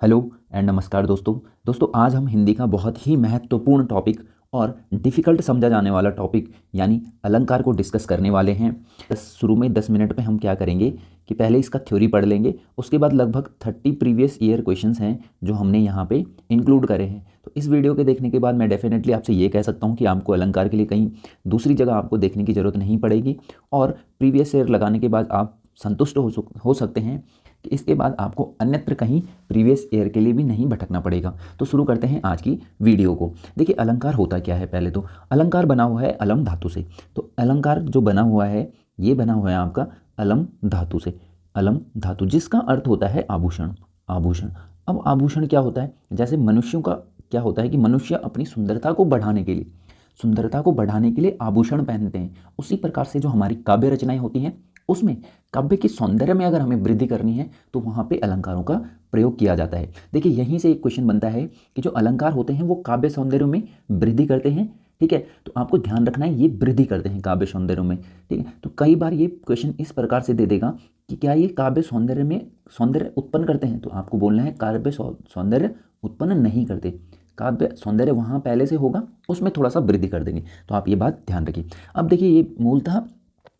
Hello and नमस्कार दोस्तों आज हम हिंदी का बहुत ही महत्वपूर्ण टॉपिक और डिफ़िकल्ट समझा जाने वाला टॉपिक यानी अलंकार को डिस्कस करने वाले हैं। शुरू में 10 मिनट में हम क्या करेंगे कि पहले इसका थ्योरी पढ़ लेंगे, उसके बाद लगभग 30 प्रीवियस ईयर क्वेश्चंस हैं जो हमने यहाँ पे इंक्लूड करे हैं। तो इस वीडियो के देखने के बाद मैं डेफिनेटली आपसे ये कह सकता हूँ कि आपको अलंकार के लिए कहीं दूसरी जगह आपको देखने की ज़रूरत नहीं पड़ेगी और प्रीवियस ईयर लगाने के बाद आप संतुष्ट हो सकते हैं कि इसके बाद आपको अन्यत्र कहीं प्रीवियस ईयर के लिए भी नहीं भटकना पड़ेगा। तो शुरू करते हैं आज की वीडियो को। देखिए अलंकार होता क्या है। पहले तो अलंकार बना हुआ है अलम धातु से। तो अलंकार जो बना हुआ है ये बना हुआ है आपका अलम धातु से। अलम धातु जिसका अर्थ होता है आभूषण। आभूषण अब आभूषण क्या होता है, जैसे मनुष्यों का क्या होता है कि मनुष्य अपनी सुंदरता को बढ़ाने के लिए आभूषण पहनते हैं। उसी प्रकार से जो हमारी काव्य रचनाएं होती हैं उसमें काव्य की सौंदर्य में अगर हमें वृद्धि करनी है तो वहाँ पे अलंकारों का प्रयोग किया जाता है। देखिए यहीं से एक क्वेश्चन बनता है कि जो अलंकार होते हैं वो काव्य सौंदर्य में वृद्धि करते हैं, ठीक है। तो आपको ध्यान रखना है ये वृद्धि करते हैं काव्य सौंदर्य में, ठीक है। तो कई बार ये क्वेश्चन इस प्रकार से दे देगा कि क्या ये काव्य सौंदर्य में सौंदर्य उत्पन्न करते हैं, तो आपको बोलना है काव्य सौंदर्य उत्पन्न नहीं करते। काव्य सौंदर्य वहाँ पहले से होगा, उसमें थोड़ा सा वृद्धि कर देंगे। तो आप ये बात ध्यान रखिए। अब देखिए ये मूलतः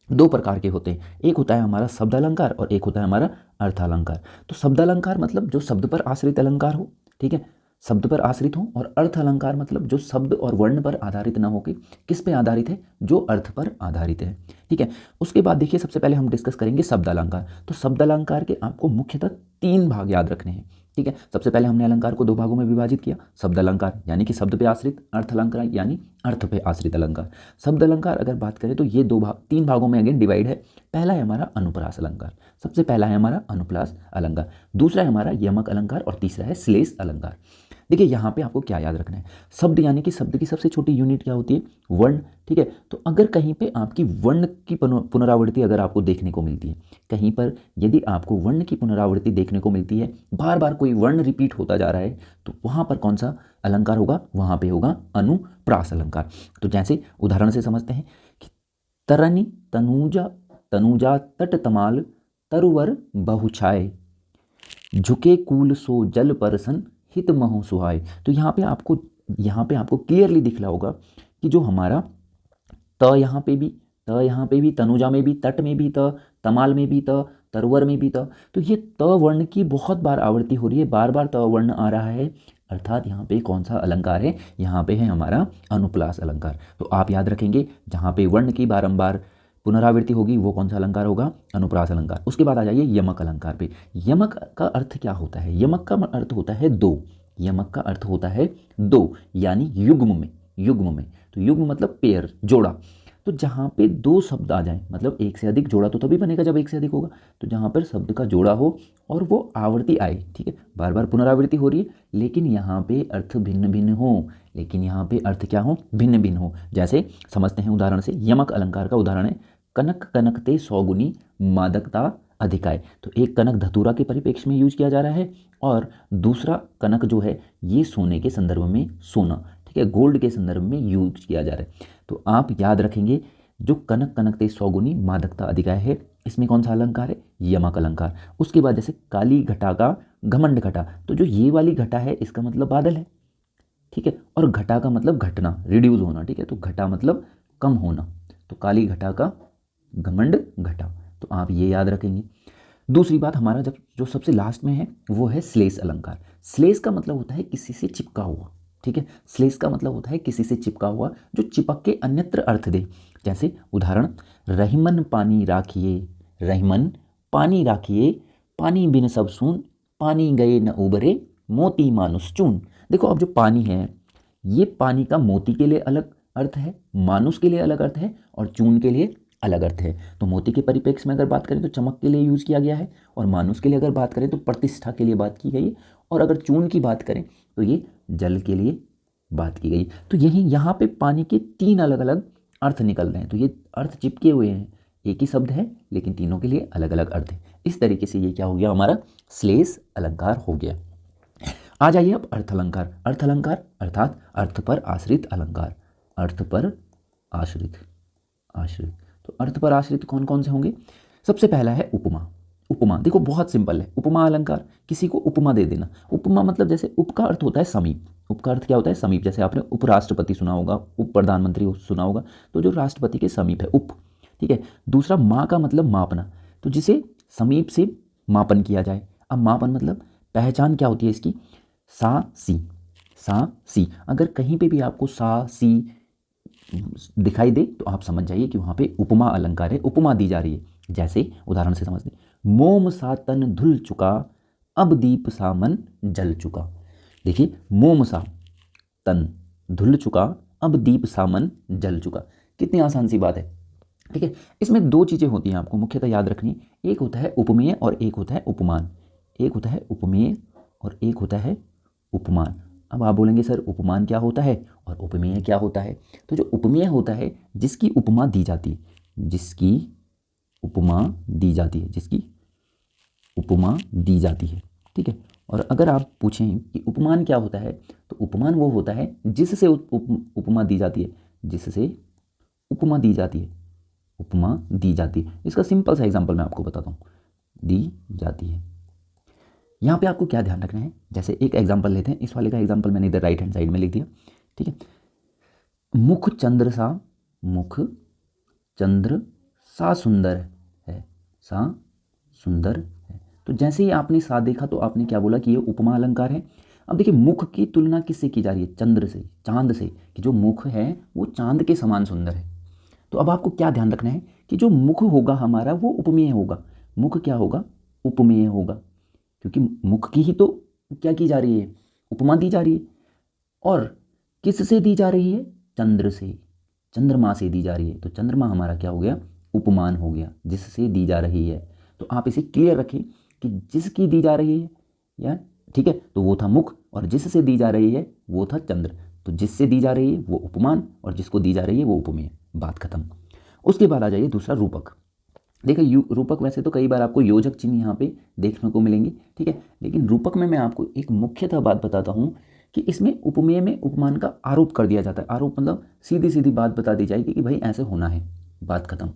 दो प्रकार के होते हैं, एक होता है हमारा शब्द अलंकार और एक होता है हमारा अर्थ अलंकार। तो शब्द अलंकार मतलब जो शब्द पर आश्रित अलंकार हो, ठीक है, शब्द पर आश्रित हो। और अर्थ अलंकार मतलब जो शब्द और वर्ण पर आधारित ना हो, कि किस पे आधारित है, जो अर्थ पर आधारित है, ठीक है। उसके बाद देखिए सबसे पहले हम डिस्कस करेंगे शब्द अलंकार। तो शब्द अलंकार के आपको मुख्यतः 3 भाग याद रखने हैं, ठीक है। सबसे पहले हमने अलंकार को 2 भागों में विभाजित किया, शब्द अलंकार यानी कि शब्द पे आश्रित, अर्थ अलंकार यानी अर्थ पे आश्रित अलंकार। शब्द अलंकार अगर बात करें तो ये 3 भागों में अगेन डिवाइड है। पहला है हमारा अनुप्रास अलंकार, सबसे पहला है हमारा अनुप्रास अलंकार, दूसरा है हमारा यमक अलंकार और तीसरा है श्लेष अलंकार। देखिए यहाँ पे आपको क्या याद रखना है, शब्द यानी कि शब्द की सबसे छोटी यूनिट क्या होती है, वर्ण, ठीक है। तो अगर कहीं पे आपकी वर्ण की पुनरावृत्ति अगर आपको देखने को मिलती है, कहीं पर यदि आपको वर्ण की पुनरावृत्ति देखने को मिलती है, बार बार कोई वर्ण रिपीट होता जा रहा है, तो वहाँ पर कौन सा अलंकार होगा, वहाँ पे होगा अनुप्रास अलंकार। तो जैसे उदाहरण से समझते हैं कि तरनी तनुजा तनुजा तट तमाल तरुवर बहुछाए झुके कूल सो जल परसन हित महु सुहाय। तो यहाँ पे आपको क्लियरली दिख रहा होगा कि जो हमारा त यहाँ पे भी तनुजा में भी, तट में भी त, तमाल में भी त, तरवर में भी त। तो ये त वर्ण की बहुत बार आवृत्ति हो रही है, बार बार त वर्ण आ रहा है, अर्थात यहाँ पे कौन सा अलंकार है, यहाँ पे है हमारा अनुप्रास अलंकार। तो आप याद रखेंगे जहाँ पे वर्ण की बारंबार पुनरावृत्ति होगी वो कौन सा अलंकार होगा, अनुप्रास अलंकार। उसके बाद आ जाइए यमक अलंकार पे। यमक का अर्थ क्या होता है, यमक का अर्थ होता है 2, यमक का अर्थ होता है 2 यानी युग्म में। तो युग्म मतलब पेयर, जोड़ा। तो जहाँ पे 2 शब्द आ जाए, मतलब एक से अधिक, जोड़ा तो तभी बनेगा जब एक से अधिक होगा। तो जहाँ पर शब्द का जोड़ा हो और वो आवर्ती आए, ठीक है, बार बार पुनरावृत्ति हो रही है, लेकिन यहाँ पे अर्थ भिन्न भिन्न हो, भिन्न भिन्न हो। जैसे समझते हैं उदाहरण से, यमक अलंकार का उदाहरण है कनक कनकते सौगुनी मादकता अधिकाय। तो एक कनक धतूरा के परिप्रेक्ष्य में यूज किया जा रहा है और दूसरा कनक जो है ये सोने के संदर्भ में, सोना, ठीक है, गोल्ड के संदर्भ में यूज किया जा रहा है। तो आप याद रखेंगे जो कनक कनकते सौगुनी मादकता अधिकाय है, इसमें कौन सा अलंकार है, यमक अलंकार। उसके बाद जैसे काली घटा का घमंड घटा, तो जो ये वाली घटा है इसका मतलब बादल है, ठीक है, और घटा का मतलब घटना, रिड्यूस होना, ठीक है। तो घटा मतलब कम होना, तो काली घटा का घमंड घटा। तो आप ये याद रखेंगे। दूसरी बात हमारा जब जो सबसे लास्ट में है वो है श्लेष अलंकार। श्लेष का मतलब होता है किसी से चिपका हुआ, ठीक है। श्लेष का मतलब होता है किसी से चिपका हुआ, जो चिपक के अन्यत्र अर्थ दे। जैसे उदाहरण, रहीमन पानी राखिए, रहीमन पानी राखिए, पानी बिन सब सून, पानी गए न उबरे, मोती मानुष चून। देखो अब जो पानी है ये पानी का मोती के लिए अलग अर्थ है, मानुष के लिए अलग अर्थ है और चून के लिए अलग अर्थ है। तो मोती के परिप्रेक्ष्य में अगर बात करें तो चमक के लिए यूज किया गया है, और मानुष के लिए अगर बात करें तो प्रतिष्ठा के लिए बात की गई है, और अगर चून की बात करें तो ये जल के लिए बात की गई। तो यही यहाँ पे पानी के 3 अलग अलग अर्थ निकल रहे हैं। तो ये अर्थ चिपके हुए हैं, एक ही शब्द है लेकिन तीनों के लिए अलग अलग अर्थ है। इस तरीके से ये क्या हो गया, हमारा श्लेष अलंकार हो गया। आ जाइए अब अर्थ अलंकार। अर्थ अलंकार अर्थात अर्थ पर आश्रित अलंकार, अर्थ पर आश्रित। तो अर्थ पर आश्रित कौन कौन से होंगे, सबसे पहला है उपमा। उपमा, देखो बहुत सिंपल है। उपमा अलंकार, किसी को उपमा दे देना। उपमा मतलब जैसे उप का अर्थ होता है समीप। उप का अर्थ क्या होता है? समीप। जैसे आपने उपराष्ट्रपति सुना होगा, उप प्रधानमंत्री सुना होगा, तो जो राष्ट्रपति के समीप है, उप। ठीक है। दूसरा मा का मतलब मापना, तो जिसे समीप से मापन किया जाए। अब मापन मतलब पहचान क्या होती है इसकी? सा सी। सा सी, अगर कहीं पे भी आपको सा सी दिखाई दे तो आप समझ जाइए कि वहाँ पे उपमा अलंकार है, उपमा दी जा रही है। जैसे उदाहरण से समझ लें, मोम सा तन धुल चुका, अब दीप सा मन जल चुका। देखिए, मोम सा तन धुल चुका, अब दीप सा मन जल चुका। कितनी आसान सी बात है। ठीक है। इसमें दो चीज़ें होती हैं आपको मुख्यतः याद रखनी। एक होता है उपमेय और एक होता है उपमान। एक होता है उपमेय और एक होता है उपमान। अब आप बोलेंगे सर उपमान क्या होता है और उपमेय क्या होता है? तो जो उपमेय होता है जिसकी उपमा दी जाती है, जिसकी उपमा दी जाती है, जिसकी उपमा दी जाती है। ठीक है। और अगर आप पूछें कि उपमान क्या होता है, तो उपमान वो होता है जिससे उपमा दी जाती है, जिससे उपमा दी जाती है, उपमा दी जाती है। इसका सिंपल सा एग्जांपल मैं आपको बताता हूँ, दी जाती है। यहाँ पे आपको क्या ध्यान रखना है, जैसे एक एग्जांपल लेते हैं। इस वाले का एग्जांपल मैंने इधर राइट हैंड साइड में लिख दिया। ठीक है। मुख चंद्र सा, मुख चंद्र सा सुंदर है, सा सुंदर है। तो जैसे ही आपने सा देखा तो आपने क्या बोला कि ये उपमा अलंकार है। अब देखिए, मुख की तुलना किससे की जा रही है? चंद्र से, चांद से, कि जो मुख है वो चांद के समान सुंदर है। तो अब आपको क्या ध्यान रखना है कि जो मुख होगा हमारा वो उपमेय होगा। मुख क्या होगा? उपमेय होगा, क्योंकि मुख की ही तो क्या की जा रही है? उपमा दी जा रही है। और किससे दी जा रही है? चंद्र से, चंद्रमा से दी जा रही है। तो चंद्रमा हमारा क्या हो गया? उपमान हो गया, जिससे दी जा रही है। तो आप इसे क्लियर रखें कि जिसकी दी जा रही है, या ठीक है, तो वो था मुख, और जिससे दी जा रही है वो था चंद्र। तो जिससे दी जा रही है वो उपमान और जिसको दी जा रही है वो उपमेय। बात खत्म। उसके बाद आ जाइए दूसरा, रूपक। देखिए, रूपक वैसे तो कई बार आपको योजक चिन्ह यहाँ पे देखने को मिलेंगे। ठीक है। लेकिन रूपक में मैं आपको एक मुख्यतः बात बताता हूँ कि इसमें उपमेय में उपमान का आरोप कर दिया जाता है। आरोप मतलब सीधी सीधी बात बता दी जाएगी कि भाई ऐसे होना है, बात खत्म।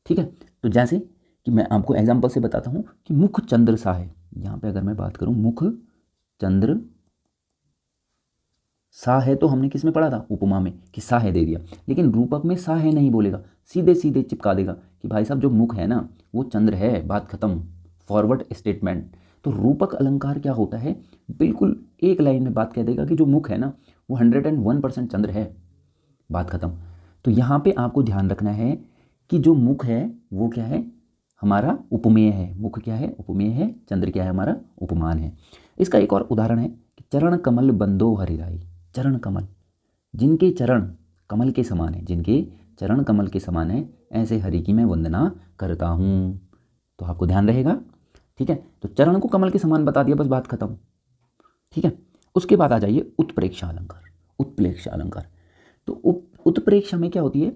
ठीक है। तो जैसे कि मैं आपको एग्जाम्पल से बताता हूँ कि मुख चंद्र सा है। यहाँ पे अगर मैं बात करूँ, मुख चंद्र सा है, तो हमने किस में पढ़ा था? उपमा में, कि सा है दे दिया। लेकिन रूपक में सा है नहीं बोलेगा, सीधे सीधे चिपका देगा कि भाई साहब जो मुख है ना वो चंद्र है, बात खत्म, फॉरवर्ड स्टेटमेंट। तो रूपक अलंकार क्या होता है? बिल्कुल एक लाइन में बात कह देगा कि जो मुख है ना वो 101% चंद्र है, बात खत्म। तो यहाँ पे आपको ध्यान रखना है कि जो मुख है वो क्या है? हमारा उपमेय है। मुख क्या है? उपमेय है। चंद्र क्या है? हमारा उपमान है। इसका एक और उदाहरण है कि चरण कमल बंदो हरिराई। चरण कमल, जिनके चरण कमल के समान है, जिनके चरण कमल के समान है, ऐसे हरि की मैं वंदना करता हूँ। तो आपको ध्यान रहेगा। ठीक है। तो चरण को कमल के समान बता दिया, बस बात खत्म। ठीक है। उसके बाद आ जाइए उत्प्रेक्षा अलंकार। उत्प्रेक्षा अलंकार, तो उत्प्रेक्षा में क्या होती है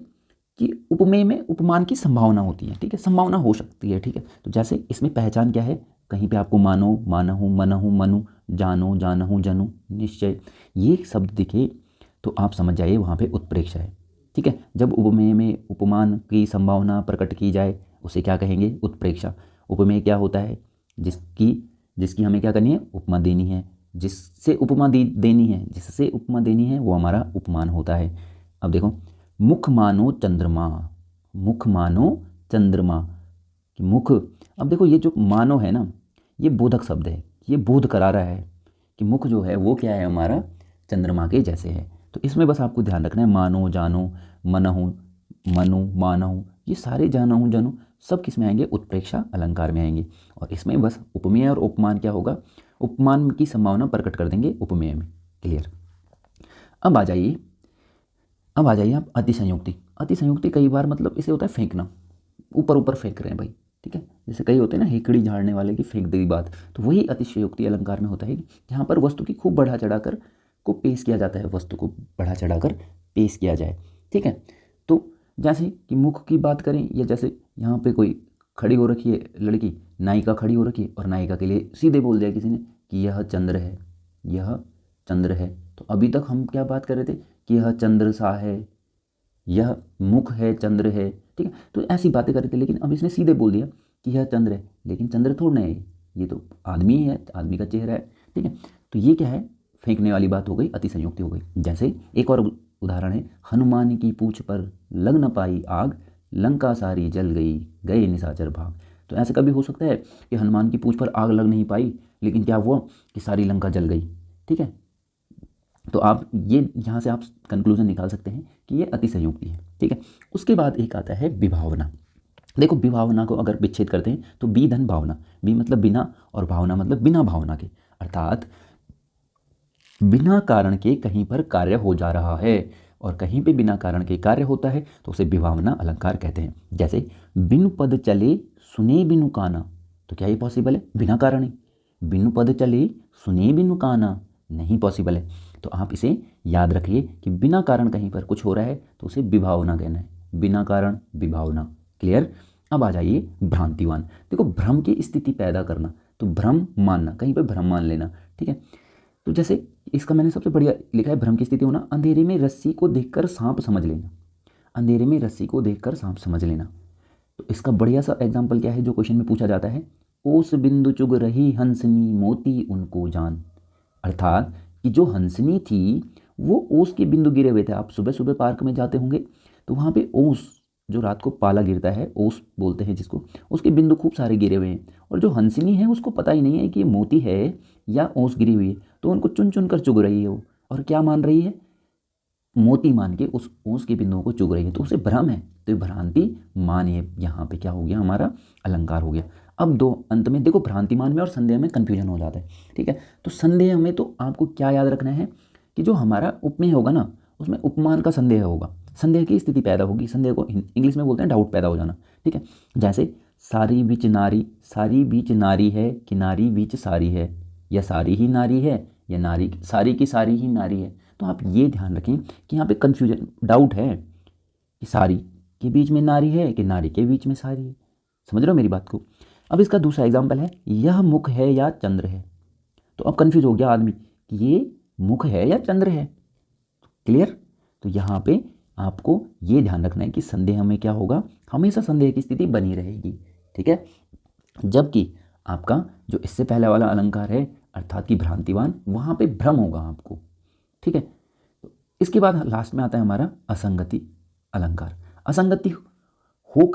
कि उपमेय में उपमान की संभावना होती है। ठीक है, संभावना हो सकती है। ठीक है। तो जैसे इसमें पहचान क्या है? कहीं पे आपको मानो, मानहु, मनहु, मनु, जानो, जानहु, जनु, निश्चय, ये शब्द दिखे तो आप समझ जाइए वहाँ पे उत्प्रेक्षा है। ठीक है। जब उपमेय में उपमान की संभावना प्रकट की जाए उसे क्या कहेंगे? उत्प्रेक्षा। उपमेय क्या होता है? जिसकी जिसकी हमें क्या करनी है? उपमा देनी है। जिससे उपमा देनी है, जिससे उपमा देनी है वो हमारा उपमान होता है। अब देखो, मुख मानो चंद्रमा, मुख मानो चंद्रमा, कि मुख। अब देखो, ये जो मानो है ना, ये बोधक शब्द है, ये बोध करा रहा है कि मुख जो है वो क्या है? हमारा चंद्रमा के जैसे है। तो इसमें बस आपको ध्यान रखना है, मानो, जानो, मनहु, मनु, मानहु, ये सारे जानहु, जनु सब किस में आएंगे? उत्प्रेक्षा अलंकार में आएंगे। और इसमें बस उपमेय और उपमान क्या होगा? उपमान की संभावना प्रकट कर देंगे उपमेय में। क्लियर। अब आ जाइए, अब आ जाइए आप अतिसंयुक्ति। अतिसंयुक्ति कई बार मतलब इसे होता है फेंकना, ऊपर ऊपर फेंक रहे हैं भाई। ठीक है। जैसे कई होते हैं ना हेकड़ी झाड़ने वाले की फेंक दी बात, तो वही अतिशयोक्ति अलंकार में होता है, जहाँ पर वस्तु की खूब बढ़ा चढ़ाकर को पेश किया जाता है, वस्तु को बढ़ा चढ़ाकर पेश किया जाए। ठीक है। तो जैसे कि मुख की बात करें, या जैसे यहाँ पे कोई खड़ी हो रखी है लड़की, नायिका खड़ी हो रखी है, और नायिका के लिए सीधे बोल दिया किसी ने कि यह चंद्र है, यह चंद्र है। तो अभी तक हम क्या बात कर रहे थे कि यह चंद्र सा है, यह मुख है, चंद्र है। ठीक है। तो ऐसी बातें कर रहे थे, लेकिन अब इसने सीधे बोल दिया कि यह चंद्र है, लेकिन चंद्र थोड़ा है, ये तो आदमी है, आदमी का चेहरा है। ठीक है, तो ये क्या है, फेंकने वाली बात हो गई, अतिशयोक्ति हो गई। जैसे एक और उदाहरण है, हनुमान की पूंछ पर लग न पाई आग, लंका सारी जल गई, गए निशाचर भाग। तो ऐसे कभी हो सकता है कि हनुमान की पूंछ पर आग लग नहीं पाई, लेकिन क्या हुआ कि सारी लंका जल गई। ठीक है, तो आप ये यहाँ से आप कंक्लूजन निकाल सकते हैं कि ये अतिशयोक्ति है। ठीक है, उसके बाद एक आता है विभावना। देखो, विभावना को अगर विच्छेद करते हैं तो बी धन भावना, बी मतलब बिना और भावना मतलब बिना भावना के, अर्थात बिना कारण के कहीं पर कार्य हो जा रहा है और कहीं पे बिना कारण के कार्य होता है तो उसे विभावना अलंकार कहते हैं। जैसे बिनु पद चले सुने बिनु काना, तो क्या ये पॉसिबल है? बिना कारण ही। बिनु पद चले सुने बिनु काना नहीं पॉसिबल है। तो आप इसे याद रखिए कि बिना कारण कहीं पर कुछ हो रहा है तो उसे विभावना कहना है, बिना कारण विभावना। क्लियर? अब आ जाइए भ्रांतिवान। देखो, भ्रम की स्थिति पैदा करना, तो भ्रम मानना, कहीं पर भ्रम मान लेना। ठीक है, तो जैसे इसका मैंने सबसे बढ़िया लिखा है, भ्रम की स्थिति होना, अंधेरे में रस्सी को देखकर सांप समझ लेना। अंधेरे में रस्सी को देखकर सांप समझ लेना। तो इसका बढ़िया सा एग्जाम्पल क्या है जो क्वेश्चन में पूछा जाता है, ओस बिंदु चुग रही हंसनी मोती उनको जान। अर्थात कि जो हंसनी थी वो ओस के बिंदु गिरे हुए थे। आप सुबह सुबह पार्क में जाते होंगे तो वहाँ पे ओस, जो रात को पाला गिरता है, ओस बोलते हैं जिसको, उसके बिंदु खूब सारे गिरे हुए हैं। और जो हंसनी है उसको पता ही नहीं है कि ये मोती है या ओस गिरी हुई है, तो उनको चुन चुन कर चुग रही है वो, और क्या मान रही है? मोती मान के उस ओस के बिंदुओं को चुग रही है, तो उसे भ्रम है। तो ये भ्रांति मान, ये यहाँ पे क्या हो गया, हमारा अलंकार हो गया। अब दो अंत में देखो, भ्रांतिमान में और संदेह में कन्फ्यूजन हो जाता है। ठीक है, तो संदेह में तो आपको क्या याद रखना है कि जो हमारा उपमेय होगा ना, उसमें उपमान का संदेह होगा, संदेह की स्थिति पैदा होगी। संदेह को इंग्लिश में बोलते हैं डाउट पैदा हो जाना। ठीक है, जैसे सारी बीच नारी, सारी बीच नारी है कि नारी बीच सारी है, या सारी ही नारी है या नारी सारी की सारी ही नारी है। तो आप ये ध्यान रखें कि यहाँ पे कन्फ्यूजन, डाउट है कि सारी के बीच में नारी है कि नारी के बीच में सारी है। समझ रहे हो मेरी बात को? अब इसका दूसरा एग्जाम्पल है, यह मुख है या चंद्र है। तो अब कन्फ्यूज हो गया आदमी कि ये मुख है या चंद्र है। क्लियर? तो यहाँ पे आपको ये ध्यान रखना है कि संदेह में क्या होगा, हमेशा संदेह की स्थिति बनी रहेगी। ठीक है, जबकि आपका जो इससे पहले वाला अलंकार है अर्थात कि भ्रांतिवान, वहाँ पे भ्रम होगा आपको। ठीक है, तो इसके बाद लास्ट में आता है हमारा असंगति अलंकार। असंगति हो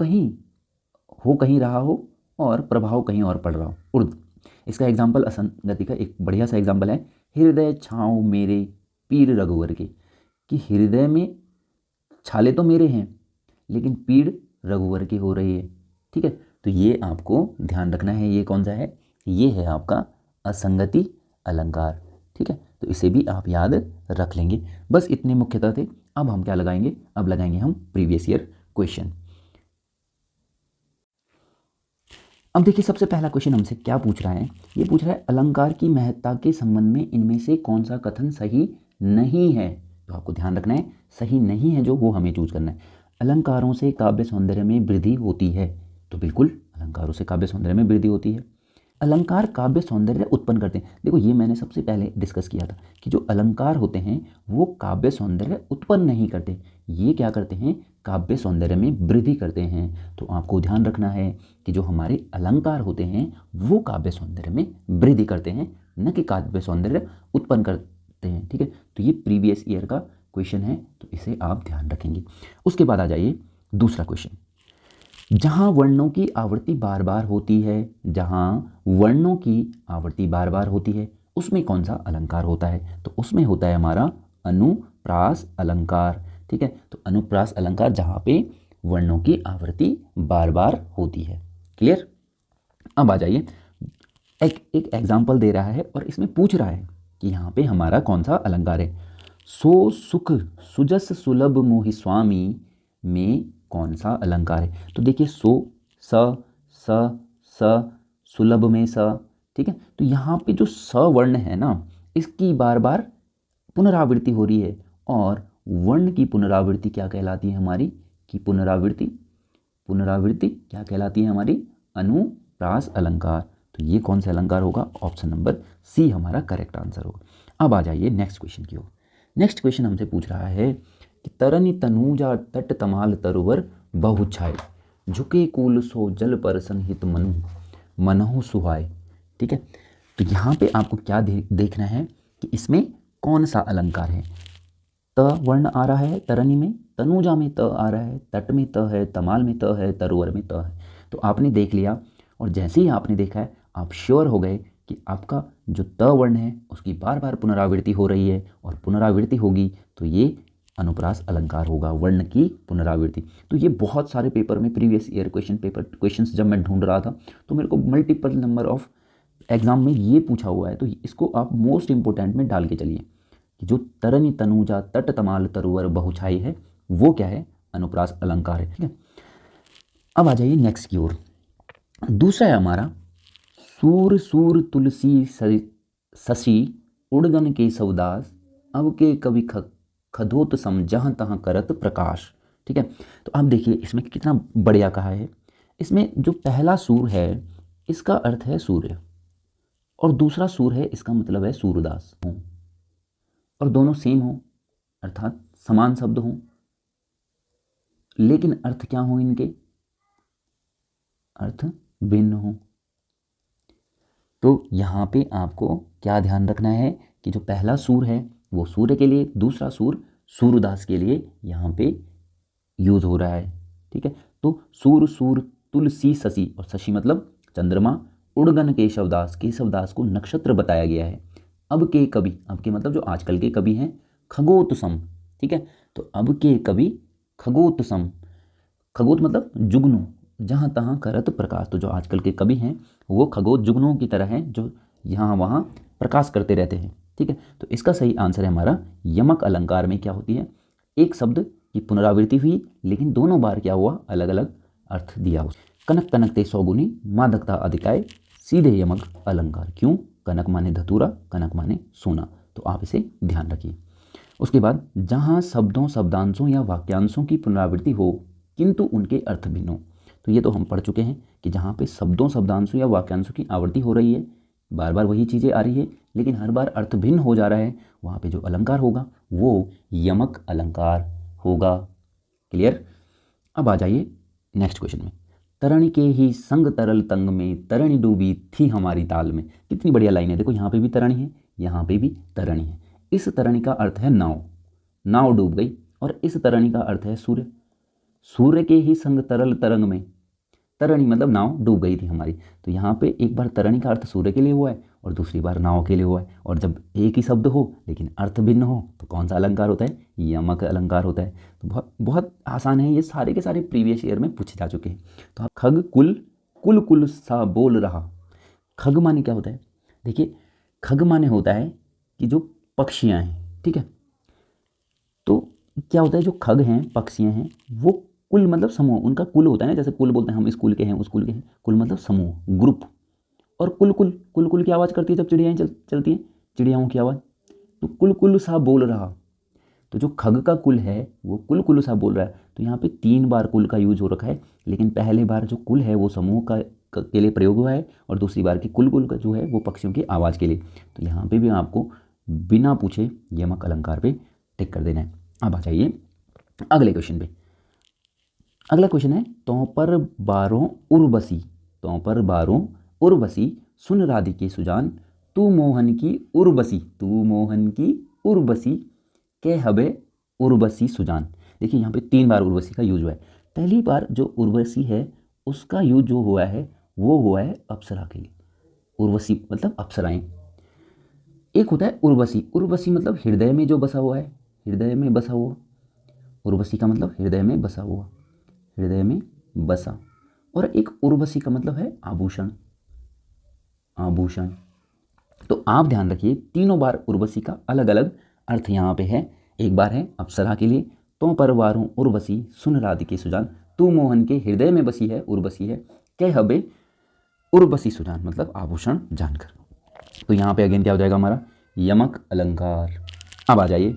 कहीं रहा हो और प्रभाव कहीं और पड़ रहा हो। उर्द, इसका एग्जाम्पल असंगति का एक बढ़िया सा एग्जाम्पल है, हृदय छाँव मेरे पीर रघुवर के, कि हृदय में छाले तो मेरे हैं लेकिन पीड़ रघुवर की हो रही है। ठीक है, तो ये आपको ध्यान रखना है। ये कौन सा है? ये है आपका असंगति अलंकार। ठीक है, तो इसे भी आप याद रख लेंगे। बस इतने मुख्यतः थे। अब हम क्या लगाएंगे? अब लगाएंगे हम प्रीवियस ईयर क्वेश्चन। अब देखिए, सबसे पहला क्वेश्चन हमसे क्या पूछ रहा है? ये पूछ रहा है अलंकार की महत्ता के संबंध में इनमें से कौन सा कथन सही नहीं है। तो आपको ध्यान रखना है, सही नहीं है जो, वो हमें चूज करना है। अलंकारों से काव्य सौंदर्य में वृद्धि होती है, तो बिल्कुल अलंकारों से काव्य सौंदर्य में वृद्धि होती है। अलंकार काव्य सौंदर्य उत्पन्न करते हैं। देखो, ये मैंने सबसे पहले डिस्कस किया था कि जो अलंकार होते हैं वो काव्य सौंदर्य उत्पन्न नहीं करते, ये क्या करते हैं? काव्य सौंदर्य में वृद्धि करते हैं। तो आपको ध्यान रखना है कि जो हमारे अलंकार होते हैं वो काव्य सौंदर्य में वृद्धि करते हैं, न कि काव्य सौंदर्य उत्पन्न करते हैं। ठीक है, तो ये प्रीवियस ईयर का क्वेश्चन है, तो इसे आप ध्यान रखेंगे। उसके बाद आ जाइए दूसरा क्वेश्चन, जहाँ वर्णों की आवृत्ति बार बार होती है, जहाँ वर्णों की आवृत्ति बार बार होती है उसमें कौन सा अलंकार होता है? तो उसमें होता है हमारा अनुप्रास अलंकार। ठीक है, तो अनुप्रास अलंकार जहाँ पे वर्णों की आवृत्ति बार बार होती है। क्लियर? अब आ जाइए, एक एग्जाम्पल दे रहा है और इसमें पूछ रहा है कि यहाँ पे हमारा कौन सा अलंकार है। सो सुख सुजस सुलभ मोहि स्वामी में कौन सा अलंकार है? तो देखिए, सो, स सुलभ में स। ठीक है, तो यहाँ पे जो स वर्ण है ना, इसकी बार बार पुनरावृत्ति हो रही है, और वर्ण की पुनरावृत्ति क्या कहलाती है हमारी? कि पुनरावृत्ति क्या कहलाती है हमारी? अनुप्रास अलंकार। तो ये कौन सा अलंकार होगा? ऑप्शन नंबर सी हमारा करेक्ट आंसर होगा। अब आ जाइए नेक्स्ट क्वेश्चन की ओर। नेक्स्ट क्वेश्चन हमसे पूछ रहा है कि तरनि तनूजा तट तमाल तरुवर बहु छाए, झुके कूल सो जल पर संहित मनु, मनहु सुहाए। ठीक है, तो यहाँ पे आपको क्या देखना है कि इसमें कौन सा अलंकार है। त वर्ण आ रहा है तरनी में, तनुजा में त आ रहा है, तट में त है, तमाल में त है, तरुवर में त है। तो आपने देख लिया, और जैसे ही आपने देखा है आप श्योर हो गए कि आपका जो त वर्ण है उसकी बार बार पुनरावृत्ति हो रही है, और पुनरावृत्ति होगी तो ये अनुप्रास अलंकार होगा, वर्ण की पुनरावृत्ति। तो ये बहुत सारे पेपर में प्रीवियस ईयर क्वेश्चंस जब मैं ढूंढ रहा था तो मेरे को मल्टीपल नंबर ऑफ एग्जाम में ये पूछा हुआ है। तो इसको आप मोस्ट इंपोर्टेंट में डाल के चलिए कि जो तरनी तनुजा तट तमाल तरुवर बहुछाई है वो क्या है, अनुप्रास अलंकार है। ठीक है, अब आ जाइए नेक्स्ट की ओर। दूसरा है हमारा सूर सूर तुलसी शशि उड़गन के सवदास, अब के कवि खधोत सम जहाँ तहाँ करत प्रकाश। ठीक है, तो आप देखिए इसमें कितना बढ़िया कहा है। इसमें जो पहला सूर है इसका अर्थ है सूर्य, और दूसरा सूर है इसका मतलब है सूरदास, और दोनों सेम हो अर्थात समान शब्द हो, लेकिन अर्थ क्या हो, इनके अर्थ भिन्न हो। तो यहाँ पे आपको क्या ध्यान रखना है कि जो पहला सूर है वो सूर्य के लिए, दूसरा सूर सूरदास के लिए यहाँ पे यूज हो रहा है। ठीक है, तो सूर सूर तुलसी शशि, और शशि मतलब चंद्रमा, उड़गन केशवदास को नक्षत्र बताया गया है। अब के कवि, अब के मतलब जो आजकल के कवि हैं, खगोतसम। ठीक है, तो अब के कवि खगोतसम, खगोत मतलब जुगनू, जहाँ तहाँ करत प्रकाश। तो जो आजकल के कवि हैं वो खगोत जुगनुओं की तरह हैं जो यहाँ वहाँ प्रकाश करते रहते हैं। ठीक है, तो इसका सही आंसर है हमारा यमक अलंकार में क्या होती है, एक शब्द की पुनरावृत्ति हुई लेकिन दोनों बार क्या हुआ, अलग अलग अर्थ दिया। कनक कनकते सौगुनी मादकता अधिकाय, सीधे यमक अलंकार। क्यों, कनक माने धतूरा, कनक माने सोना। तो आप इसे ध्यान रखिए। उसके बाद जहाँ शब्दों शब्दांशों या वाक्यांशों की पुनरावृत्ति हो किंतु उनके अर्थ भिन्न हो। तो ये तो हम पढ़ चुके हैं कि जहाँ पे शब्दों शब्दांशों या वाक्यांशों की आवृत्ति हो रही है, बार बार वही चीज़ें आ रही है लेकिन हर बार अर्थ भिन्न हो जा रहा है, वहाँ पे जो अलंकार होगा वो यमक अलंकार होगा। क्लियर। अब आ जाइए नेक्स्ट क्वेश्चन में। तरणी के ही संग तरल तंग में, तरणी डूबी थी हमारी ताल में। कितनी बढ़िया लाइन है, देखो यहाँ पे भी तरणी है, यहाँ पे भी तरणी है। इस तरणी का अर्थ है नाव, नाव डूब गई, और इस तरणी का अर्थ है सूर्य, सूर्य के ही संग तरल तरंग में, तरणी मतलब नाव डूब गई थी हमारी। तो यहाँ पे एक बार तरणी का अर्थ सूर्य के लिए हुआ है और दूसरी बार नाव के लिए हुआ है, और जब एक ही शब्द हो लेकिन अर्थ भिन्न हो तो कौन सा अलंकार होता है, यमक अलंकार होता है। तो बहुत बहुत आसान है, ये सारे के सारे प्रीवियस ईयर में पूछे जा चुके हैं। तो खग कुल कुल कुल सा बोल रहा, खग माने क्या होता है, देखिए खग माने होता है कि जो पक्षियाँ हैं। ठीक है, तो क्या होता है, जो खग हैं पक्षियाँ हैं वो कुल मतलब समूह, उनका कुल होता है ना, जैसे कुल बोलते हैं हम, इस कुल के हैं उस कुल के हैं, कुल मतलब समूह, ग्रुप। और कुल कुल कुल कुल की आवाज़ करती है जब चिड़ियाँ चलती हैं, चिड़ियाओं की आवाज़। तो कुल कुल सा बोल रहा, तो जो खग का कुल है वो कुल कुल सा बोल रहा है। तो यहाँ पे 3 बार कुल का यूज हो रखा है, लेकिन पहले बार जो कुल है वो समूह के लिए प्रयोग हुआ है, और दूसरी बार की कुल कुल का जो है वो पक्षियों की आवाज़ के लिए। तो यहाँ पे भी आपको बिना पूछे यमक अलंकार पे टिक कर देना है। अब आ जाइए अगले क्वेश्चन पे। अगला क्वेश्चन है, तो पर बारों उर्वशी, तो पर बारों उर्वशी सुन राधिके सुजान, तू मोहन की उर्वशी, तू मोहन की उर्वशी के हबे उर्वशी सुजान। देखिए यहाँ पे 3 बार उर्वशी का यूज हुआ है। पहली बार जो उर्वशी है उसका यूज जो हुआ है वो हुआ है अप्सरा के लिए, उर्वशी मतलब अप्सराएं। एक होता है उर्वशी, उर्वशी मतलब हृदय में जो बसा हुआ है, हृदय में बसा हुआ, उर्वशी का मतलब हृदय में बसा हुआ, हृदय में बसा। और एक उर्वशी का मतलब है आभूषण, आभूषण। तो आप ध्यान रखिए तीनों बार उर्वशी का अलग अलग अर्थ यहाँ पे है। एक बार है अप्सरा के लिए, तो परवारों उर्वशी सुन राधिके सुजान, तू मोहन के हृदय में बसी है, उर्वशी है, कह हबे उर्वशी सुजान मतलब आभूषण जानकर। तो यहाँ पे अगेन क्या हो जाएगा हमारा यमक अलंकार। अब आ जाइए,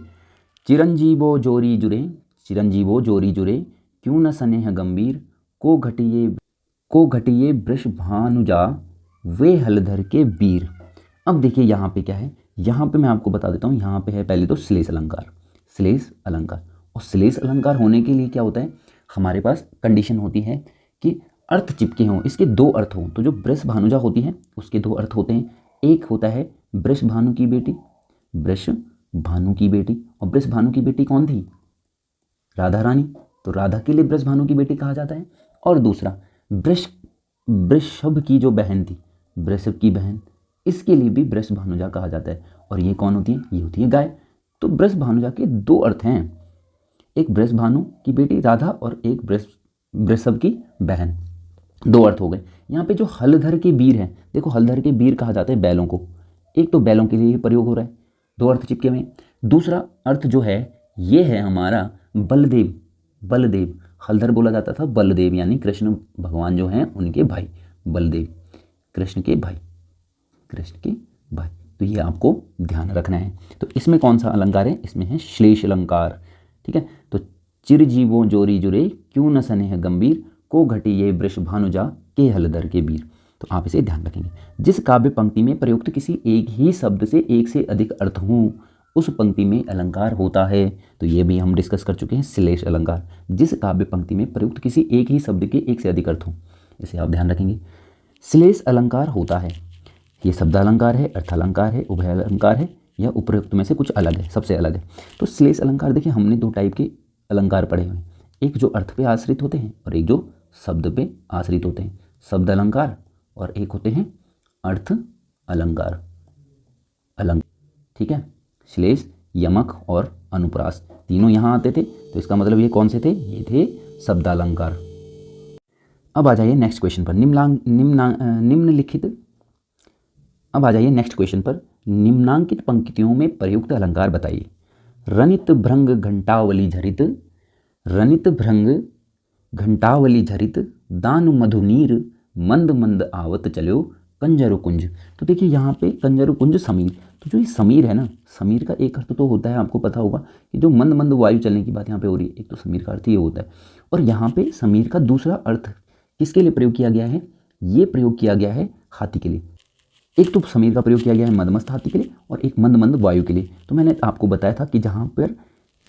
चिरंजीवो जोरी जुरे, चिरंजीवो जोरी जुरे, क्यों न स्नेह गंभीर, को घटिए वृष भानुजा, वे हलधर के वीर। अब देखिए यहाँ पे क्या है, यहाँ पे मैं आपको बता देता हूँ, यहाँ पे है पहले तो श्लेष अलंकार, श्लेष अलंकार। और श्लेष अलंकार होने के लिए क्या होता है, हमारे पास कंडीशन होती है कि अर्थ चिपके हों, इसके दो अर्थ हों। तो जो वृष भानुजा होती है उसके दो अर्थ होते हैं। एक होता है वृष भानु की बेटी, वृष भानु की बेटी। और वृष भानु की बेटी कौन थी? राधा रानी। तो राधा के लिए वृष भानु की बेटी कहा जाता है। और दूसरा वृषभ की जो बहन थी, वृषभ की बहन, इसके लिए भी वृष भानुजा कहा जाता है। और ये कौन होती है? ये होती है गाय। तो वृष भानुजा के दो अर्थ हैं, एक वृष भानु की बेटी राधा और एक वृषभ की बहन, दो अर्थ हो गए। यहाँ पे जो हलधर के वीर हैं, देखो हलधर के वीर कहा जाता है बैलों को। एक तो बैलों के लिए प्रयोग हो रहा है, दो अर्थ चिपके हुए। दूसरा अर्थ जो है ये है हमारा बलदेव। बलदेव, हलधर बोला जाता था बलदेव, यानी कृष्ण भगवान जो हैं उनके भाई बलदेव, कृष्ण के भाई, कृष्ण के भाई। तो ये आपको ध्यान रखना है। तो इसमें कौन सा अलंकार है? इसमें है श्लेष अलंकार। ठीक है। तो चिरजीवों जोरी जुरे क्यों न स्नेह गंभीर, को घटी ये वृष भानुजा के हलधर के वीर। तो आप इसे ध्यान रखेंगे। जिस काव्य पंक्ति में प्रयुक्त किसी एक ही शब्द से एक से अधिक अर्थ हों उस पंक्ति में अलंकार होता है। तो ये भी हम डिस्कस कर चुके हैं, श्लेष अलंकार। जिस काव्य पंक्ति में प्रयुक्त किसी एक ही शब्द के एक से अधिक अर्थ हों, इसे आप ध्यान रखेंगे। श्लेष अलंकार होता है, ये शब्द अलंकार है, अर्थ अलंकार है, उभय अलंकार है, या उपयुक्त में से कुछ अलग है, सबसे अलग है। तो श्लेष अलंकार देखिए, हमने दो टाइप के अलंकार पढ़े हुए हैं, एक जो अर्थ पे आश्रित होते हैं और एक जो शब्द पे आश्रित होते हैं, शब्द अलंकार, और एक होते हैं अर्थ अलंकार। ठीक है। श्लेष, यमक और अनुप्रास तीनों यहाँ आते थे। तो इसका मतलब ये कौन से थे? ये थे शब्द अलंकार। अब आ जाइए नेक्स्ट क्वेश्चन पर। निम्नलिखित अब आ जाइए नेक्स्ट क्वेश्चन पर। निम्नांकित पंक्तियों में प्रयुक्त अलंकार बताइए। रनित भृंग घंटावली झरित, रनित भृंग घंटावली झरित, दानु मधुनीर मंद मंद आवत चलो कंजरु कुंज। तो देखिए यहाँ पे कंजरु कुंज समीर। तो जो ये समीर है ना, समीर का एक अर्थ तो होता है, आपको पता होगा कि जो मंद मंद वायु चलने की बात यहाँ पे हो रही है, एक तो समीर का अर्थ ये होता है। और यहाँ पे समीर का दूसरा अर्थ किसके लिए प्रयोग किया गया है? ये प्रयोग किया गया है हाथी के लिए। एक तो समीर का प्रयोग किया गया है मदमस्त हाथी के लिए और एक मंद मंद वायु के लिए। तो मैंने आपको बताया था कि जहाँ पर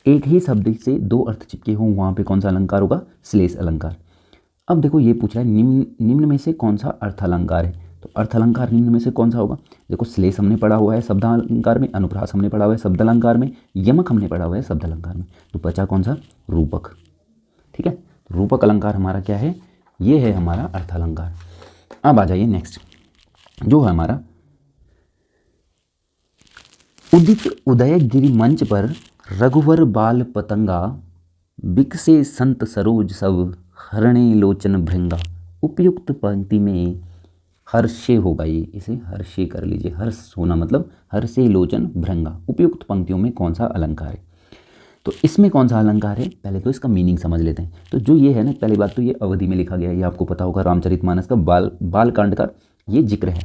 एक ही शब्द से दो अर्थ चिपके हों वहाँ पे कौन सा अलंकार होगा? श्लेष अलंकार। अब देखो ये पूछ रहा है निम्न में से कौन सा अर्थ अलंकार है। तो अर्थ अलंकार निम्न में से कौन सा होगा? देखो श्लेष हमने पढ़ा हुआ है शब्द अलंकार में, अनुप्रास हमने पढ़ा हुआ है शब्द अलंकार में, यमक हमने पढ़ा हुआ है शब्द अलंकार में। तो बचा कौन सा? रूपक। ठीक है। रूपक अलंकार हमारा क्या है? ये है हमारा अर्थ अलंकार। अब आ जाइए नेक्स्ट, जो है हमारा उदित उदय गिरि मंच पर रघुवर बाल पतंगा, बिकसे संत सरोज सब हरणे लोचन भृंगा। उपयुक्त पंक्ति में हर्षे होगा, ये इसे हर्षे कर लीजिए। हर्ष होना मतलब हर्षे लोचन भृंगा। उपयुक्त पंक्तियों में कौन सा अलंकार है? तो इसमें कौन सा अलंकार है? पहले तो इसका मीनिंग समझ लेते हैं। तो जो ये है ना, पहली बात तो ये अवधि में लिखा गया है, ये आपको पता होगा, रामचरितमानस का बालकांड का ये जिक्र है।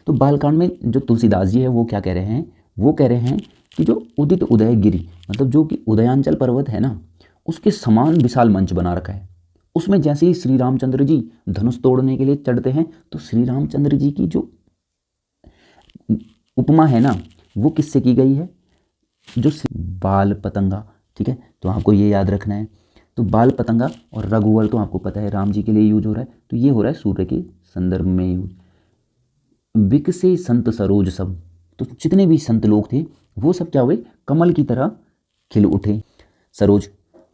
तो बालकांड में जो तुलसीदास जी है वो क्या कह रहे हैं? वो कह रहे हैं कि जो उदित उदय गिरि, मतलब जो कि उदयांचल पर्वत है ना, उसके समान विशाल मंच बना रखा है। उसमें जैसे ही श्री रामचंद्र जी धनुष तोड़ने के लिए चढ़ते हैं तो श्री रामचंद्र जी की जो उपमा है ना, वो किससे की गई है? जो बाल पतंगा। ठीक है। तो आपको ये याद रखना है। तो बाल पतंगा और रघुवर तो आपको पता है राम जी के लिए यूज हो रहा है, तो ये हो रहा है सूर्य के संदर्भ में यूज। बिकसे संत सरोज सब, तो जितने भी संत लोग थे वो सब क्या हुए? कमल की तरह खिल उठे, सरोज।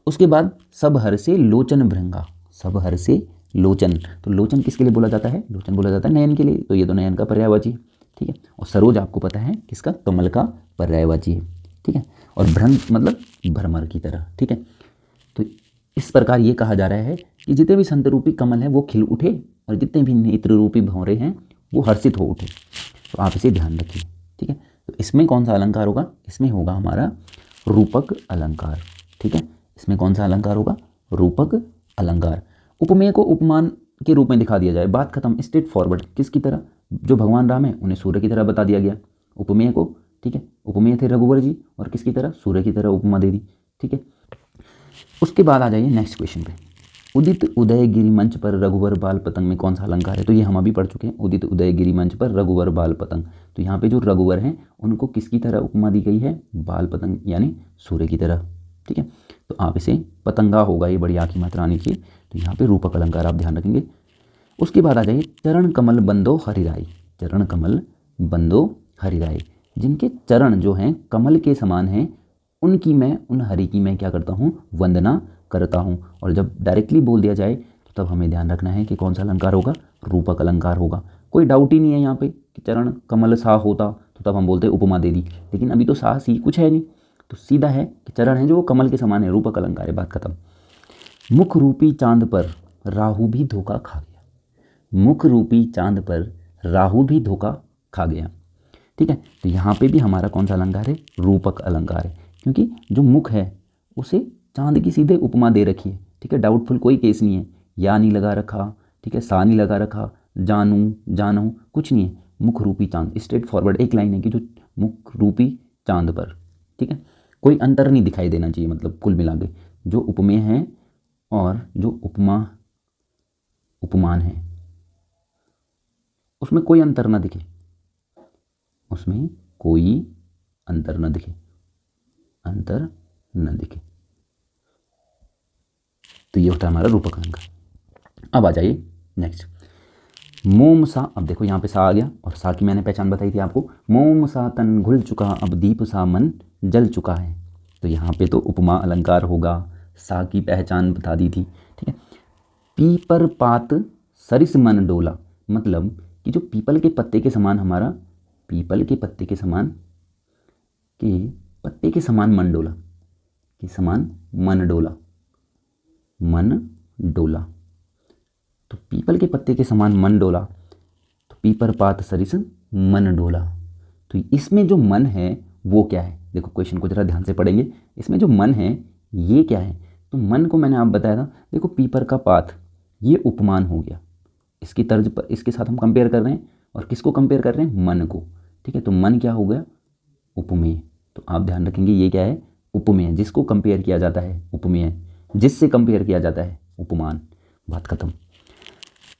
उसके बाद सब हर से लोचन भृंगा, सब हर से लोचन। तो लोचन किसके लिए बोला जाता है? लोचन बोला जाता है नयन के लिए। तो ये तो नयन का पर्यायवाची है। ठीक है। और सरोज आपको पता है किसका? कमल का पर्यायवाची है। ठीक है। और भ्रंग मतलब भ्रमर की तरह। ठीक है। तो इस प्रकार ये कहा जा रहा है कि जितने भी संत रूपी कमल हैं वो खिल उठे और जितने भी नेत्र रूपी भंवरे हैं वो हर्षित हो उठे। तो आप इसे ध्यान रखिए। ठीक है। तो इसमें कौन सा अलंकार होगा? इसमें होगा हमारा रूपक अलंकार। ठीक है। इसमें कौन सा अलंकार होगा? रूपक अलंकार। उपमेय को उपमान के रूप में दिखा दिया जाए, बात खत्म, स्ट्रेट फॉरवर्ड। किसकी तरह? जो भगवान राम है उन्हें सूर्य की तरह बता दिया गया उपमेय को। ठीक है। उपमेय थे रघुवर जी और किसकी तरह? सूर्य की तरह उपमा दे दी। ठीक है। उसके बाद आ जाइए नेक्स्ट क्वेश्चन पे। उदित उदय गिरि मंच पर रघुवर बाल पतंग में कौन सा अलंकार है? तो ये हम अभी पढ़ चुके हैं। उदित उदय गिरि मंच पर रघुवर बाल पतंग। तो यहाँ पे जो रघुवर हैं उनको किसकी तरह उपमा दी गई है? बाल पतंग यानी सूर्य की तरह। ठीक है। तो आप इसे पतंगा होगा, ये बड़ी आँखी मात्रा आनी चाहिए। तो यहाँ पे रूपक अलंकार आप ध्यान रखेंगे। उसके बाद आ जाइए चरण कमल बंदो हरिराई। चरण कमल बंदो हरिराई, जिनके चरण जो हैं कमल के समान हैं, उनकी मैं, उन हरि की मैं क्या करता हूँ, वंदना करता हूँ। और जब डायरेक्टली बोल दिया जाए तो तब हमें ध्यान रखना है कि कौन सा अलंकार होगा, रूपक अलंकार होगा। कोई डाउट ही नहीं है यहाँ पे कि चरण कमल सा होता तो तब हम बोलते उपमा दे दी, लेकिन अभी तो सा सी कुछ है नहीं, तो सीधा है कि चरण है जो वो कमल के समान है, रूपक अलंकार है, बात खत्म। मुख रूपी चांद पर राहु भी धोखा खा गया। मुख रूपी चांद पर राहु भी धोखा खा गया। ठीक है, तो यहाँ पे भी हमारा कौन सा अलंकार है, रूपक अलंकार है, क्योंकि जो मुख है उसे चांद की सीधे उपमा दे रखी है। ठीक है, डाउटफुल कोई केस नहीं है, या नहीं लगा रखा, ठीक है, सा नहीं लगा रखा, जानू जानो कुछ नहीं है, मुख रूपी चांद, स्ट्रेट फॉरवर्ड एक लाइन है कि जो मुख रूपी चांद पर। ठीक है, कोई अंतर नहीं दिखाई देना चाहिए, मतलब कुल मिला के जो उपमेय है और जो उपमा उपमान है उसमें कोई अंतर ना दिखे, उसमें कोई अंतर न दिखे, अंतर न दिखे। तो ये होता है हमारा रूपक अलंकार। अब आ जाइए नेक्स्ट, मोम सा। अब देखो यहाँ पे सा आ गया, और सा की मैंने पहचान बताई थी आपको, मोम सा तन घुल चुका, अब दीप सा मन जल चुका है। तो यहाँ पे तो उपमा अलंकार होगा, सा की पहचान बता दी थी। ठीक है, पीपर पात सरिस मन डोला, मतलब कि जो पीपल के पत्ते के समान हमारा, पीपल के पत्ते के समान, के पत्ते के समान मन डोला, के समान मन डोला, मन डोला। तो पीपल के पत्ते के समान मन डोला, तो पीपर पात सरिस मन डोला। तो इसमें जो मन है वो क्या है, देखो क्वेश्चन को जरा ध्यान से पढ़ेंगे, इसमें जो मन है ये क्या है। तो मन को मैंने आप बताया था, देखो पीपर का पात ये उपमान हो गया, इसकी तर्ज पर इसके साथ हम कंपेयर कर रहे हैं, और किसको कंपेयर कर रहे हैं, मन को। ठीक है, तो मन क्या हो गया, उपमेय। तो आप ध्यान रखेंगे ये क्या है, उपमेय, जिसको कंपेयर किया जाता है उपमेय, जिससे कंपेयर किया जाता है उपमान, बात खत्म।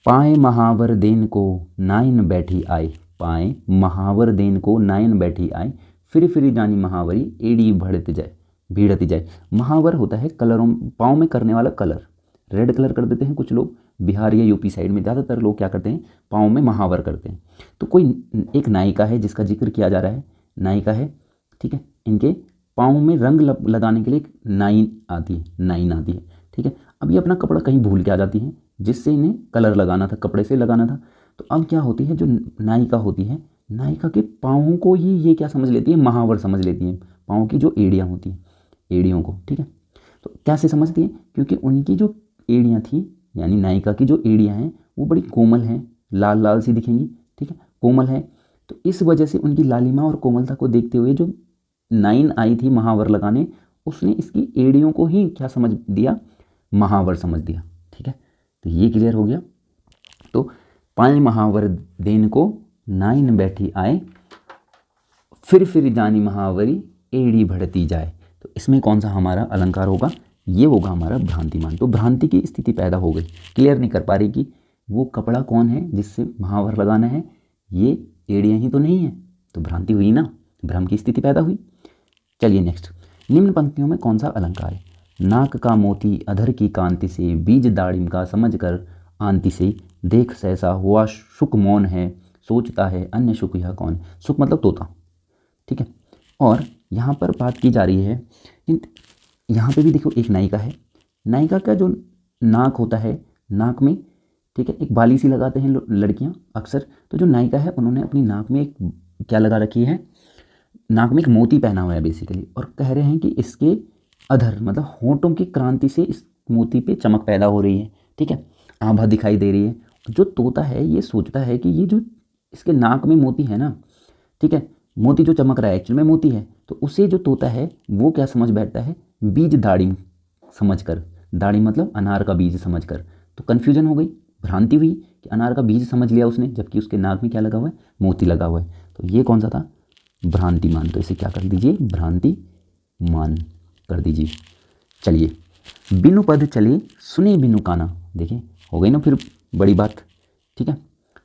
पाए महावर देन को नाइन बैठी आए, पाए महावर देन को नाइन बैठी आए, फिर जानी महावरी एड़ी भड़त जाए, भीड़ती जाए। महावर होता है कलरों, पाँव में करने वाला कलर, रेड कलर कर देते हैं कुछ लोग, बिहार या यूपी साइड में ज़्यादातर लोग क्या करते हैं, पाँव में महावर करते हैं। तो कोई एक नायिका है जिसका जिक्र किया जा रहा है, नायिका है, ठीक है, इनके पाँव में रंग लगाने के लिए एक नाइन आती है, नाइन आती है। ठीक है, अब ये अपना कपड़ा कहीं भूल के आ जाती है, जिससे इन्हें कलर लगाना था, कपड़े से लगाना था। तो अब क्या होती है, जो नायिका होती है, नायिका के पाँवों को ही ये क्या समझ लेती है, महावर समझ लेती है, पाँव की जो एड़ियाँ होती हैं, एड़ियों को। ठीक है, तो कैसे समझती है, क्योंकि उनकी जो एड़ियाँ थी, यानी नायिका की जो एड़ियाँ हैं वो बड़ी कोमल हैं, लाल लाल सी दिखेंगी। ठीक है, कोमल है, तो इस वजह से उनकी लालिमा और कोमलता को देखते हुए जो नाइन आई थी महावर लगाने, उसने इसकी एड़ियों को ही क्या समझ दिया, महावर समझ दिया। ठीक है, तो ये क्लियर हो गया। तो पाए महावर देन को नाइन बैठी आए, फिर जानी महावरी एड़ी भड़ती जाए। तो इसमें कौन सा हमारा अलंकार होगा, ये होगा हमारा भ्रांतिमान। तो भ्रांति की स्थिति पैदा हो गई, क्लियर नहीं कर पा रही कि वो कपड़ा कौन है जिससे महावर लगाना है, ये एड़ियाँ ही तो नहीं है, तो भ्रांति हुई ना, भ्रम की स्थिति पैदा हुई। चलिए नेक्स्ट, निम्न पंक्तियों में कौन सा अलंकार है, नाक का मोती अधर की कांति से, बीज दाड़िम का समझ कर आंति से, देख सहसा हुआ शुक मौन है, सोचता है अन्य शुक यह कौन। शुक मतलब तोता। ठीक है, और यहाँ पर बात की जा रही है, यहाँ पे भी देखो एक नायिका है, नायिका का जो नाक होता है, नाक में, ठीक है, एक बाली सी लगाते हैं लड़कियाँ अक्सर। तो जो नायिका है उन्होंने अपनी नाक में एक क्या लगा रखी है, नाक में एक मोती पहना हुआ है बेसिकली, और कह रहे हैं कि इसके अधर मतलब होंठों की क्रांति से इस मोती पे चमक पैदा हो रही है। ठीक है, आभा दिखाई दे रही है। जो तोता है ये सोचता है कि ये जो इसके नाक में मोती है ना, ठीक है, मोती जो चमक रहा है एक्चुअल में मोती है, तो उसे जो तोता है वो क्या समझ बैठता है, बीज दाड़ी समझकर, दाड़ी मतलब अनार का बीज समझकर। तो कन्फ्यूजन हो गई, भ्रांति हुई कि अनार का बीज समझ लिया उसने, जबकि उसके नाक में क्या लगा हुआ है, मोती लगा हुआ है। तो ये कौन सा था, भ्रांतिमान। तो इसे क्या कर दीजिए, भ्रांतिमान कर दीजिए। चलिए, बिनु पद चले सुने बिनु काना, देखिए हो गई ना फिर बड़ी बात। ठीक है,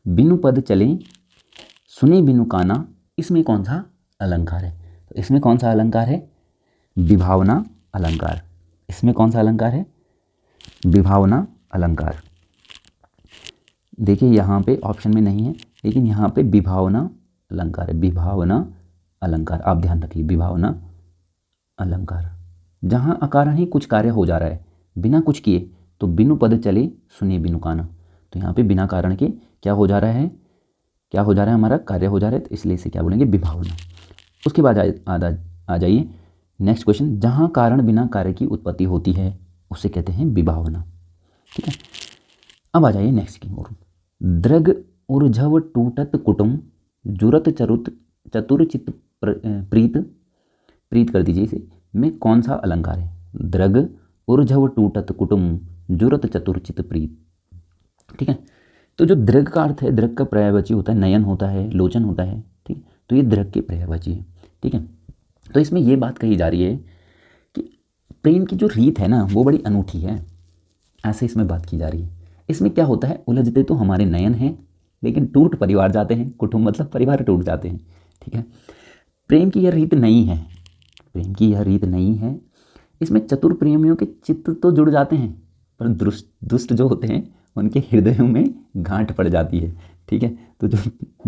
बिनु पद चले सुने बिनु काना, इसमें कौन सा अलंकार है, तो इसमें कौन सा अलंकार है, विभावना अलंकार। इसमें कौन सा अलंकार है, विभावना अलंकार। देखिए यहाँ पे ऑप्शन में नहीं है, लेकिन यहाँ पे विभावना अलंकार है, विभावना अलंकार, आप ध्यान रखिए, विभावना अलंकार। जहाँ अकारण ही कुछ कार्य हो जा रहा है बिना कुछ किए, तो बिनु पद चले सुने बिनु काना। तो यहाँ पे बिना कारण के क्या हो जा रहा है, क्या हो जा रहा है, हमारा कार्य हो जा रहा है, तो इसलिए इसे क्या बोलेंगे, विभावना। उसके बाद आ जाइए नेक्स्ट क्वेश्चन, जहाँ कारण बिना कार्य की उत्पत्ति होती है उसे कहते हैं विभावना। ठीक है, अब आ जाइए नेक्स्ट की ओर। दृग ऊर्झव टूटत कुटुम जुरत चरुत चतुरचित प्रीत, प्रीत कर दीजिए इसे, में कौन सा अलंकार है। दृग ऊर्झव टूटत कुटुम जुरत चतुरचित प्रीत। ठीक है, तो जो दृग का अर्थ है, दृग का पर्यायवाची होता है नयन होता है, लोचन होता है। ठीक, तो ये दृग के पर्यायवाची है। ठीक है, तो इसमें ये बात कही जा रही है कि प्रेम की जो रीत है ना वो बड़ी अनूठी है, ऐसे इसमें बात की जा रही है। इसमें क्या होता है, उलझते तो हमारे नयन हैं लेकिन टूट परिवार जाते हैं, कुटुंब मतलब परिवार टूट जाते हैं। ठीक है, प्रेम की यह रीत नहीं है, प्रेम की यह रीत नहीं है। इसमें चतुर प्रेमियों के चित्त तो जुड़ जाते हैं, पर दुष्ट जो होते हैं उनके हृदयों में गांठ पड़ जाती है। ठीक है, तो जो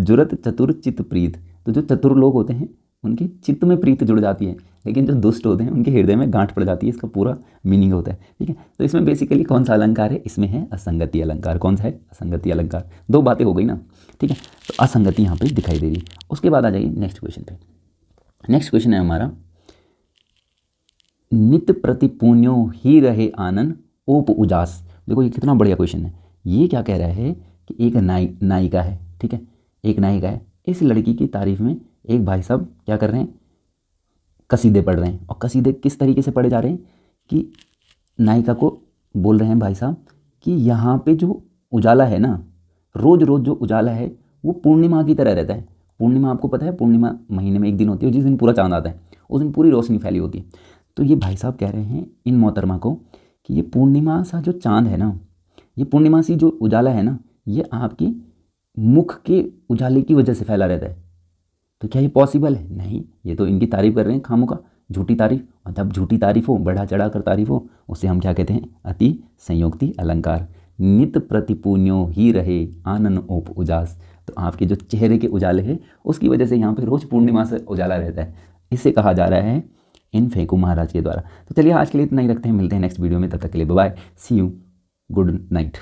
जुरत चतुर चित्त प्रीत, तो जो चतुर लोग होते हैं उनके चित्त में प्रीत जुड़ जाती है, लेकिन जो दुष्ट होते हैं उनके हृदय में गांठ पड़ जाती है, इसका पूरा मीनिंग होता है। ठीक है, तो इसमें बेसिकली कौन सा अलंकार है, इसमें है असंगति अलंकार। कौन सा है, असंगति अलंकार। दो बातें हो गई ना। ठीक है, तो असंगति यहाँ पे दिखाई दे रही। उसके बाद आ जाइए नेक्स्ट क्वेश्चन पे। नेक्स्ट क्वेश्चन है हमारा, नित प्रतिपुण्यो ही रहे आनंद ओप उजास। देखो ये कितना बढ़िया क्वेश्चन है। ये क्या कह रहा है कि एक नायिका है। ठीक है, एक नायिका है, इस लड़की की तारीफ में एक भाई साहब क्या कर रहे हैं, कसीदे पढ़ रहे हैं। और कसीदे किस तरीके से पढ़े जा रहे हैं कि नायिका को बोल रहे हैं भाई साहब कि यहाँ पे जो उजाला है ना, रोज़ रोज़ जो उजाला है वो पूर्णिमा की तरह रहता है। पूर्णिमा आपको पता है, पूर्णिमा महीने में एक दिन होती है जिस दिन पूरा चांद आता है, उस दिन पूरी रोशनी फैली होती है। तो ये भाई साहब कह रहे हैं इन मोहतरमा को कि ये पूर्णिमा सा जो चांद है ना, ये पूर्णिमा सी जो उजाला है ना, ये आपकी मुख के उजाले की वजह से फैला रहता है। तो क्या ये पॉसिबल है? नहीं, ये तो इनकी तारीफ कर रहे हैं खामों का, झूठी तारीफ। और जब झूठी तारीफ हो, बढ़ा चढ़ा कर तारीफ हो, उसे हम क्या कहते हैं, अति संयोक्ति अलंकार। नित प्रतिपुण्यो ही रहे आनन ओप उजास। तो आपके जो चेहरे के उजाले हैं उसकी वजह से यहाँ पे रोज पूर्णिमा से उजाला रहता है, इसे कहा जा रहा है इन फेंकू महाराज के द्वारा। तो चलिए आज के लिए इतना ही रखते हैं, मिलते हैं नेक्स्ट वीडियो में, तब तक के लिए bye, see you, good night.